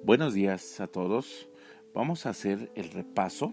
Buenos días a todos. Vamos a hacer el repaso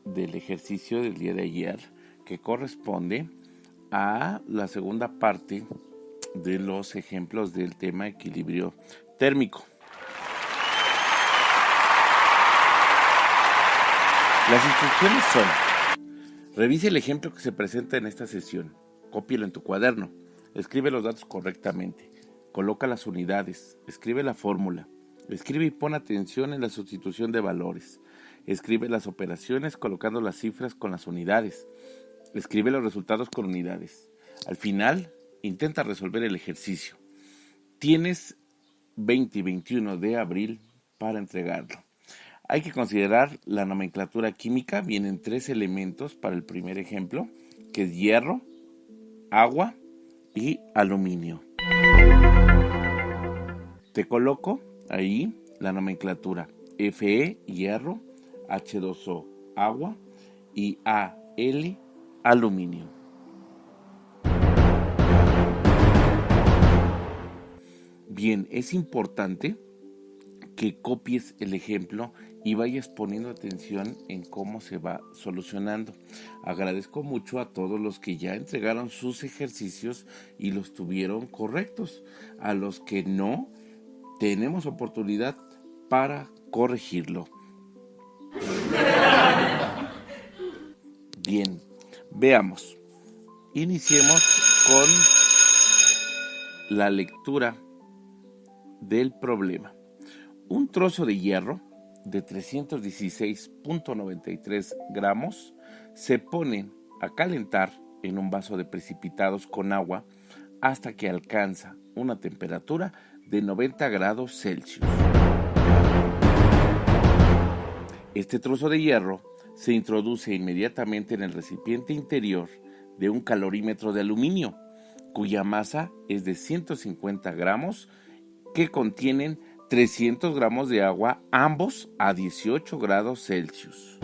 del ejercicio del día de ayer que corresponde a la segunda parte de los ejemplos del tema equilibrio térmico. Las instrucciones son: revise el ejemplo que se presenta en esta sesión, cópielo en tu cuaderno, escribe los datos correctamente, coloca las unidades, escribe la fórmula, escribe y pon atención en la sustitución de valores, escribe las operaciones colocando las cifras con las unidades, escribe los resultados con unidades. Al final, intenta resolver el ejercicio. Tienes 20 y 21 de abril para entregarlo. Hay que considerar la nomenclatura química. Vienen 3 elementos para el primer ejemplo, que es hierro, agua y aluminio. Te coloco ahí la nomenclatura: Fe, hierro, H2O, agua y Al, aluminio. Bien, es importante que copies el ejemplo y vayas poniendo atención en cómo se va solucionando. Agradezco mucho a todos los que ya entregaron sus ejercicios y los tuvieron correctos. A los que no, tenemos oportunidad para corregirlo. Bien, veamos. Iniciemos con la lectura del problema. Un trozo de hierro de 316.93 gramos se pone a calentar en un vaso de precipitados con agua hasta que alcanza una temperatura de 90 grados Celsius. Este trozo de hierro se introduce inmediatamente en el recipiente interior de un calorímetro de aluminio, cuya masa es de 150 gramos, que contienen 300 gramos de agua, ambos a 18 grados Celsius.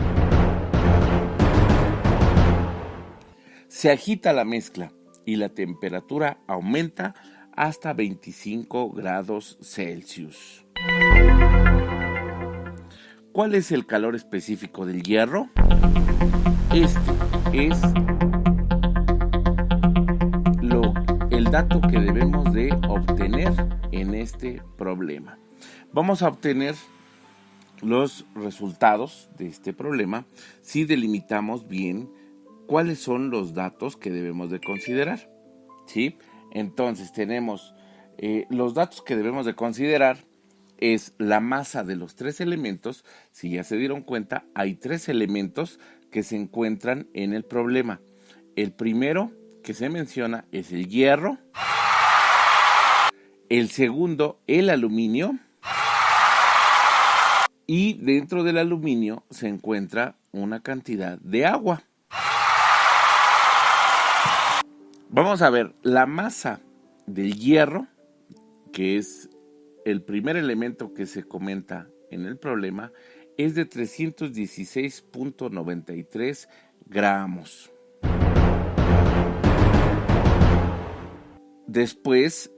Se agita la mezcla y la temperatura aumenta hasta 25 grados Celsius. ¿Cuál es el calor específico del hierro? Este es el dato que debemos de obtener en este problema. Vamos a obtener los resultados de este problema si delimitamos bien cuáles son los datos que debemos de considerar, ¿sí? Entonces tenemos los datos que debemos de considerar es la masa de los 3 elementos. Si ya se dieron cuenta, hay 3 elementos que se encuentran en el problema. El primero que se menciona es el hierro, el segundo el aluminio, y dentro del aluminio se encuentra una cantidad de agua. Vamos a ver la masa del hierro, que es el primer elemento que se comenta en el problema, es de 316.93 gramos. Después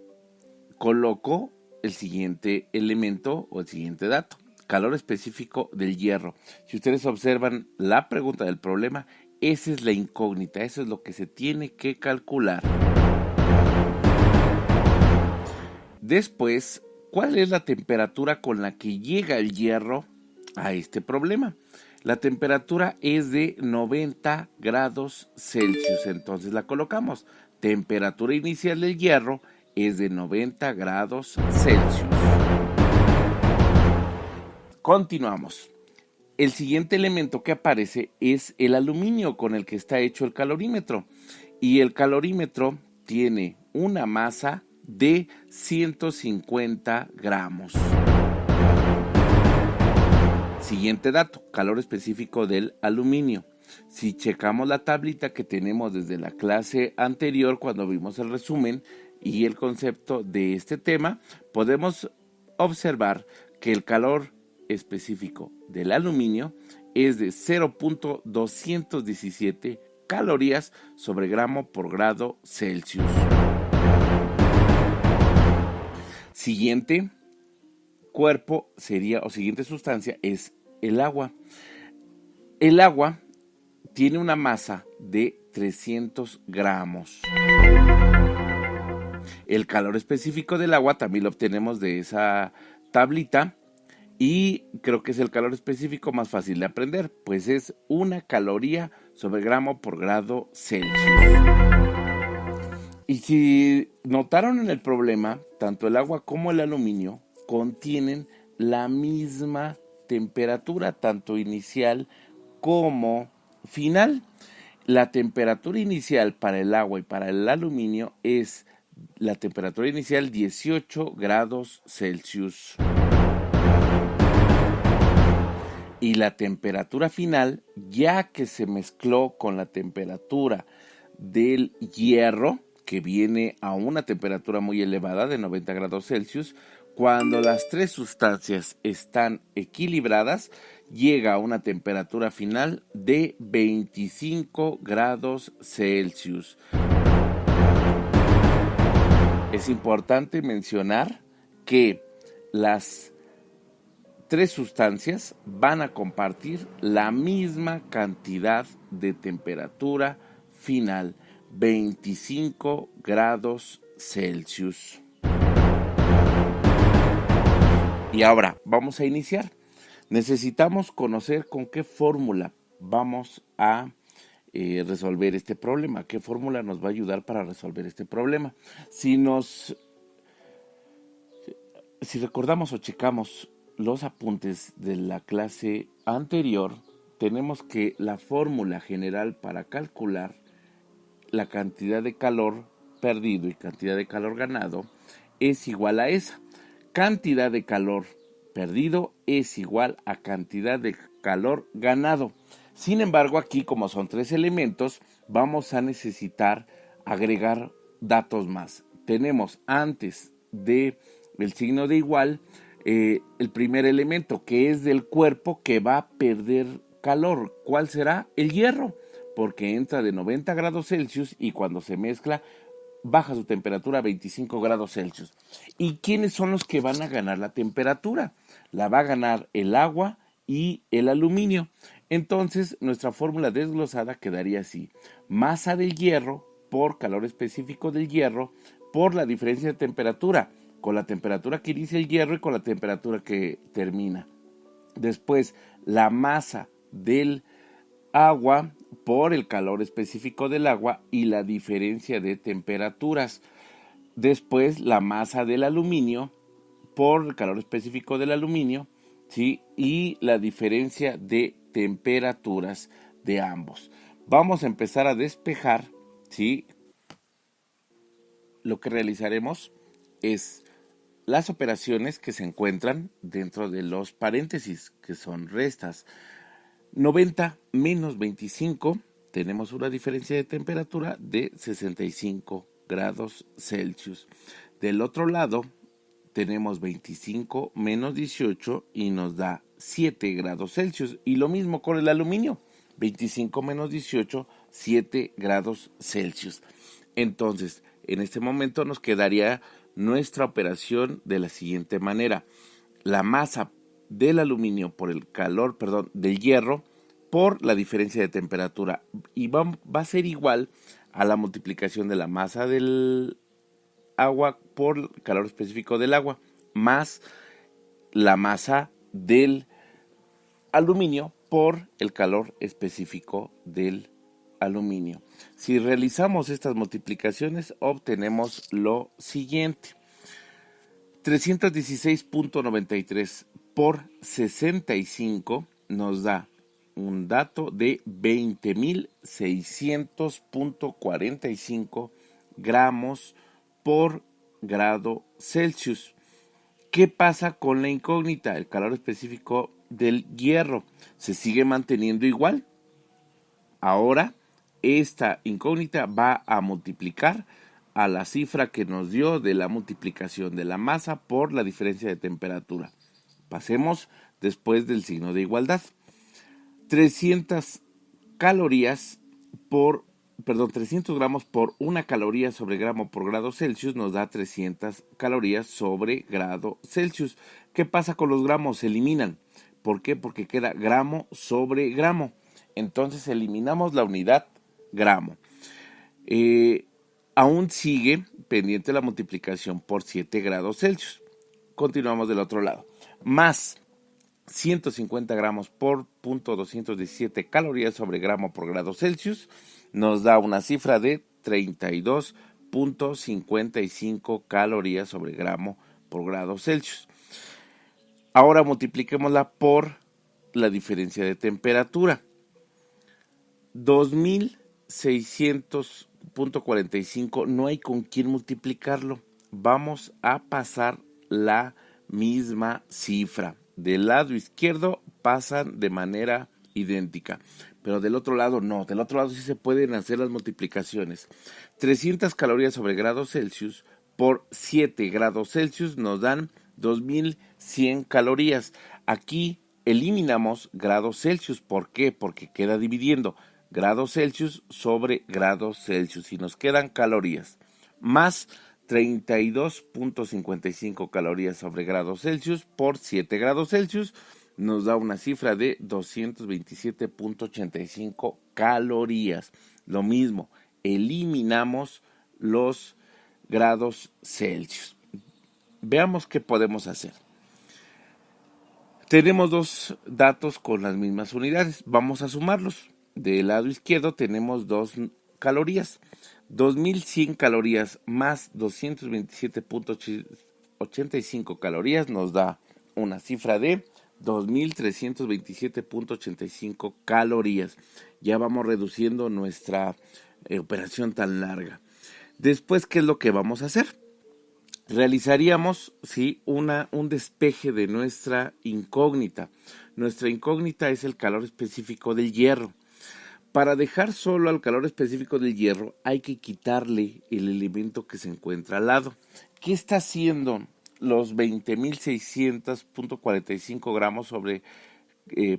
coloco el siguiente elemento o el siguiente dato: calor específico del hierro. Si ustedes observan la pregunta del problema, esa es la incógnita, eso es lo que se tiene que calcular. Después, ¿cuál es la temperatura con la que llega el hierro a este problema? La temperatura es de 90 grados Celsius, entonces la colocamos. Temperatura inicial del hierro es de 90 grados Celsius. Continuamos. El siguiente elemento que aparece es el aluminio, con el que está hecho el calorímetro. Y el calorímetro tiene una masa de 150 gramos. Siguiente dato: calor específico del aluminio. Si checamos la tablita que tenemos desde la clase anterior, cuando vimos el resumen y el concepto de este tema, podemos observar que el calor específico del aluminio es de 0.217 calorías sobre gramo por grado Celsius. Siguiente, cuerpo sería, o siguiente sustancia, es el agua. El agua tiene una masa de 300 gramos. El calor específico del agua también lo obtenemos de esa tablita y creo que es el calor específico más fácil de aprender, pues es 1 caloría sobre gramo por grado Celsius. Y si notaron en el problema, tanto el agua como el aluminio contienen la misma temperatura, tanto inicial como final. La temperatura inicial para el agua y para el aluminio es la temperatura inicial 18 grados Celsius. Y la temperatura final, ya que se mezcló con la temperatura del hierro, que viene a una temperatura muy elevada de 90 grados Celsius, cuando las tres sustancias están equilibradas, llega a una temperatura final de 25 grados Celsius. Es importante mencionar que las tres sustancias van a compartir la misma cantidad de temperatura final, 25 grados Celsius. Y ahora vamos a iniciar. Necesitamos conocer con qué fórmula vamos a resolver este problema, qué fórmula nos va a ayudar para resolver este problema. Si recordamos o checamos los apuntes de la clase anterior, tenemos que la fórmula general para calcular la cantidad de calor perdido y cantidad de calor ganado es igual a esa. Cantidad de calor perdido es igual a cantidad de calor ganado. Sin embargo, aquí como son tres elementos, vamos a necesitar agregar datos más. Tenemos antes del signo de igual el primer elemento, que es del cuerpo que va a perder calor. ¿Cuál será? El hierro, porque entra de 90 grados Celsius y cuando se mezcla baja su temperatura a 25 grados Celsius. ¿Y quiénes son los que van a ganar la temperatura? La va a ganar el agua y el aluminio. Entonces, nuestra fórmula desglosada quedaría así. Masa del hierro por calor específico del hierro por la diferencia de temperatura, con la temperatura que inicia el hierro y con la temperatura que termina. Después, la masa del agua por el calor específico del agua y la diferencia de temperaturas. Después, la masa del aluminio por el calor específico del aluminio, ¿sí? Y la diferencia de temperaturas de ambos. Vamos a empezar a despejar, ¿sí? Lo que realizaremos es las operaciones que se encuentran dentro de los paréntesis, que son restas. 90 menos 25, tenemos una diferencia de temperatura de 65 grados Celsius. Del otro lado, tenemos 25 menos 18 y nos da 7 grados Celsius. Y lo mismo con el aluminio, 25 menos 18, 7 grados Celsius. Entonces, en este momento nos quedaría nuestra operación de la siguiente manera. La masa del aluminio por el calor, del hierro, por la diferencia de temperatura. Y va a ser igual a la multiplicación de la masa del agua por el calor específico del agua, más la masa del aluminio por el calor específico del aluminio. Si realizamos estas multiplicaciones, obtenemos lo siguiente. 316.93 por 65 nos da un dato de 20.600.45 gramos por grado Celsius. ¿Qué pasa con la incógnita? El calor específico del hierro se sigue manteniendo igual. Ahora, esta incógnita va a multiplicar a la cifra que nos dio de la multiplicación de la masa por la diferencia de temperatura. Pasemos después del signo de igualdad. 300 calorías por 300 gramos por 1 caloría sobre gramo por grado Celsius nos da 300 calorías sobre grado Celsius. ¿Qué pasa con los gramos? Se eliminan. ¿Por qué? Porque queda gramo sobre gramo. Entonces eliminamos la unidad gramo. Aún sigue pendiente la multiplicación por 7 grados Celsius. Continuamos del otro lado. Más 150 gramos por 0.217 calorías sobre gramo por grado Celsius nos da una cifra de 32.55 calorías sobre gramo por grado Celsius. Ahora multipliquémosla por la diferencia de temperatura. 2600.45 no hay con quién multiplicarlo. Vamos a pasar la misma cifra. Del lado izquierdo pasan de manera idéntica, pero del otro lado no. Del otro lado sí se pueden hacer las multiplicaciones. 300 calorías sobre grados Celsius por 7 grados Celsius nos dan 2100 calorías. Aquí eliminamos grados Celsius. ¿Por qué? Porque queda dividiendo grados Celsius sobre grados Celsius y nos quedan calorías. Más 32.55 calorías sobre grados Celsius por 7 grados Celsius nos da una cifra de 227.85 calorías. Lo mismo, eliminamos los grados Celsius. Veamos qué podemos hacer. Tenemos dos datos con las mismas unidades. Vamos a sumarlos. Del lado izquierdo tenemos 2 calorías. 2100 calorías más 227.85 calorías nos da una cifra de 2327.85 calorías. Ya vamos reduciendo nuestra operación tan larga. Después, ¿qué es lo que vamos a hacer? Realizaríamos un despeje de nuestra incógnita. Nuestra incógnita es el calor específico del hierro. Para dejar solo al calor específico del hierro hay que quitarle el elemento que se encuentra al lado. ¿Qué está haciendo los 20.600.45 gramos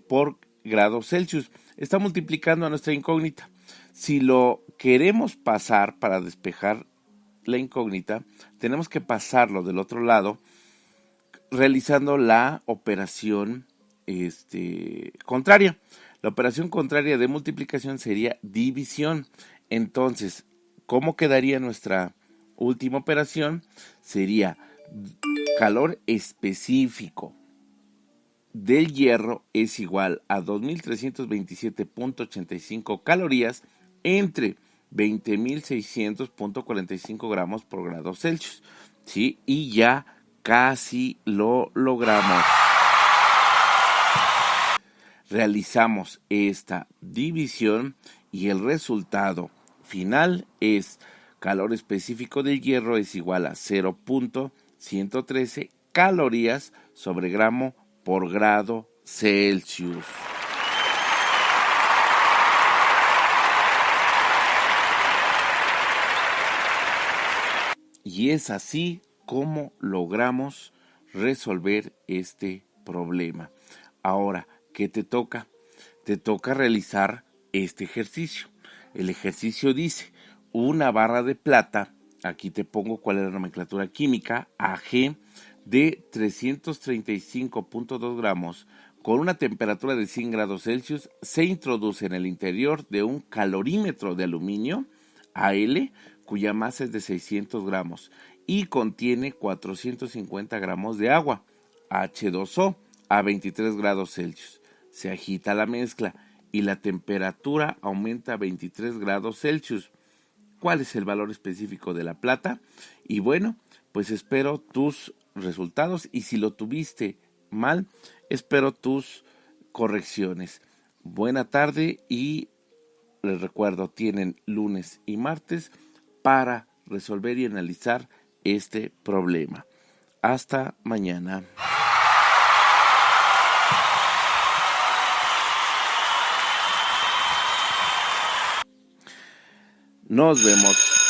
por grado Celsius? Está multiplicando a nuestra incógnita. Si lo queremos pasar para despejar la incógnita, tenemos que pasarlo del otro lado realizando la operación contraria. La operación contraria de multiplicación sería división. Entonces, ¿cómo quedaría nuestra última operación? Sería calor específico del hierro es igual a 2.327.85 calorías entre 20.600.45 gramos por grado Celsius. ¿Sí? Y ya casi lo logramos. Realizamos esta división y el resultado final es calor específico del hierro es igual a 0.113 calorías sobre gramo por grado Celsius. Y es así como logramos resolver este problema. Ahora, ¿qué te toca? Te toca realizar este ejercicio. El ejercicio dice, una barra de plata, aquí te pongo cuál es la nomenclatura química, Ag, de 335.2 gramos, con una temperatura de 100 grados Celsius, se introduce en el interior de un calorímetro de aluminio, Al, cuya masa es de 600 gramos, y contiene 450 gramos de agua, H2O, a 23 grados Celsius. Se agita la mezcla y la temperatura aumenta a 23 grados Celsius. ¿Cuál es el valor específico de la plata? Y bueno, pues espero tus resultados y si lo tuviste mal, espero tus correcciones. Buena tarde y les recuerdo, tienen lunes y martes para resolver y analizar este problema. Hasta mañana. Nos vemos.